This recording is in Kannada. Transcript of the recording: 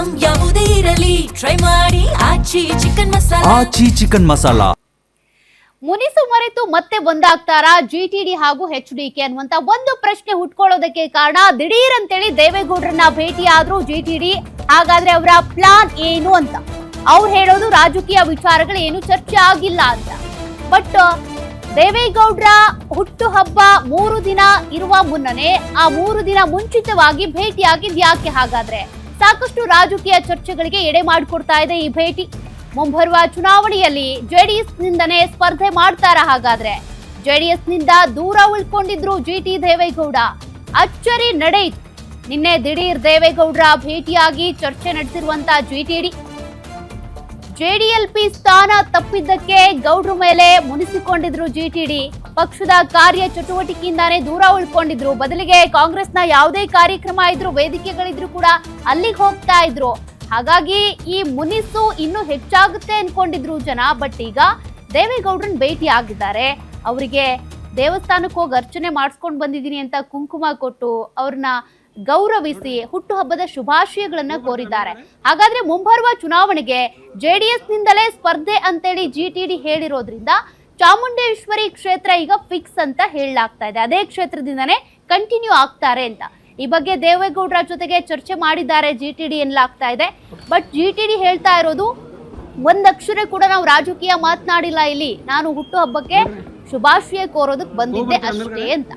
ಐಟಂ ಯಾವುದೇ ಇರಲಿ ಟ್ರೈ ಮಾಡಿ ಆಚಿ ಚಿಕನ್ ಮಸಾಲಾ. ಮುನಿಸು ಮರೆತು ಮತ್ತೆ ಒಂದಾಗ್ತಾರಾ ಜಿಟಿಡಿ ಹಾಗೂ ಎಚ್ಡಿಕೆ ಅನ್ನುವಂತ ಒಂದು ಪ್ರಶ್ನೆ ಹುಟ್ಕೊಳ್ಳೋದಕ್ಕೆ ಕಾರಣ ದಿಢೀರ್ ಅಂತೇಳಿ ದೇವೇಗೌಡರನ್ನ ಭೇಟಿ ಆದ್ರು ಜಿಟಿಡಿ. ಹಾಗಾದ್ರೆ ಅವರ ಪ್ಲಾನ್ ಏನು ಅಂತ ಅವ್ರು ಹೇಳೋದು ರಾಜಕೀಯ ವಿಚಾರಗಳು ಏನು ಚರ್ಚೆ ಆಗಿಲ್ಲ ಅಂತ. ಬಟ್ ದೇವೇಗೌಡರ ಹುಟ್ಟು ಹಬ್ಬ 3 ದಿನ ಇರುವ ಮುನ್ನನೇ ಆ 3 ದಿನ ಮುಂಚಿತವಾಗಿ ಭೇಟಿಯಾಗಿದ್ ಯಾಕೆ? ಹಾಗಾದ್ರೆ ಸಾಕಷ್ಟು ರಾಜಕೀಯ ಚರ್ಚೆಗಳಿಗೆ ಎಡೆ ಮಾಡಿಕೊಡ್ತಾ ಇದೆ ಈ ಭೇಟಿ. ಮುಂಬರುವ ಚುನಾವಣೆಯಲ್ಲಿ ಜೆಡಿಎಸ್ ನಿಂದನೇ ಸ್ಪರ್ಧೆ ಮಾಡ್ತಾರಾ? ಹಾಗಾದ್ರೆ ಜೆಡಿಎಸ್ ನಿಂದ ದೂರ ಉಳ್ಕೊಂಡಿದ್ರು ಜಿಟಿ ದೇವೇಗೌಡ. ಅಚ್ಚರಿ ನಡೆಯಿತು. ನಿನ್ನೆ ದಿಢೀರ್ ದೇವೇಗೌಡರ ಭೇಟಿಯಾಗಿ ಚರ್ಚೆ ನಡೆಸಿರುವಂತ ಜಿಟಿಡಿ ಜೆಡಿಎಲ್ಪಿ ಸ್ಥಾನ ತಪ್ಪಿದ್ದಕ್ಕೆ ಗೌಡ್ರ ಮೇಲೆ ಮುನಿಸಿಕೊಂಡಿದ್ರು ಜಿಟಿಡಿ. ಪಕ್ಷದ ಕಾರ್ಯ ಚಟುವಟಿಕೆಯಿಂದಾನೇ ದೂರ ಉಳ್ಕೊಂಡಿದ್ರು. ಬದಲಿಗೆ ಕಾಂಗ್ರೆಸ್ನ ಯಾವುದೇ ಕಾರ್ಯಕ್ರಮ ಇದ್ರು, ವೇದಿಕೆಗಳಿದ್ರು ಕೂಡ ಅಲ್ಲಿಗೆ ಹೋಗ್ತಾ ಇದ್ರು. ಹಾಗಾಗಿ ಈ ಮುನಿಸು ಇನ್ನೂ ಹೆಚ್ಚಾಗುತ್ತೆ ಅನ್ಕೊಂಡಿದ್ರು ಜನ. ಬಟ್ ಈಗ ದೇವೇಗೌಡರನ್ನ ಭೇಟಿ ಆಗಿದ್ದಾರೆ. ಅವರಿಗೆ ದೇವಸ್ಥಾನಕ್ಕೆ ಹೋಗಿ ಅರ್ಚನೆ ಮಾಡಿಸ್ಕೊಂಡು ಬಂದಿದ್ದೀನಿ ಅಂತ ಕುಂಕುಮ ಕೊಟ್ಟು ಅವ್ರನ್ನ ಗೌರವಿಸಿ ಹುಟ್ಟುಹಬ್ಬದ ಶುಭಾಶಯಗಳನ್ನ ಕೋರಿದ್ದಾರೆ. ಹಾಗಾದ್ರೆ ಮುಂಬರುವ ಚುನಾವಣೆಗೆ ಜೆಡಿಎಸ್ ನಿಂದಲೇ ಸ್ಪರ್ಧೆ ಅಂತೇಳಿ ಜಿಟಿಡಿ ಹೇಳಿರೋದ್ರಿಂದ ಚಾಮುಂಡೇಶ್ವರಿ ಕ್ಷೇತ್ರ ಈಗ ಫಿಕ್ಸ್ ಅಂತ ಹೇಳಲಾಗ್ತಾ ಇದೆ. ಅದೇ ಕ್ಷೇತ್ರದಿಂದನೇ ಕಂಟಿನ್ಯೂ ಆಗ್ತಾರೆ ಅಂತ ಈ ಬಗ್ಗೆ ದೇವೇಗೌಡರ ಜೊತೆಗೆ ಚರ್ಚೆ ಮಾಡಿದ್ದಾರೆ ಜಿಟಿಡಿ ಎನ್ನಲಾಗ್ತಾ ಇದೆ. ಬಟ್ ಜಿಟಿಡಿ ಹೇಳ್ತಾ ಇರೋದು ಒಂದಕ್ಷರ ಕೂಡ ನಾವು ರಾಜಕೀಯ ಮಾತನಾಡಿಲ್ಲ ಇಲ್ಲಿ, ನಾನು ಹುಟ್ಟು ಹಬ್ಬಕ್ಕೆ ಶುಭಾಶಯ ಕೋರೋದಕ್ಕೆ ಬಂದಿದ್ದೆ ಅಷ್ಟೇ ಅಂತ.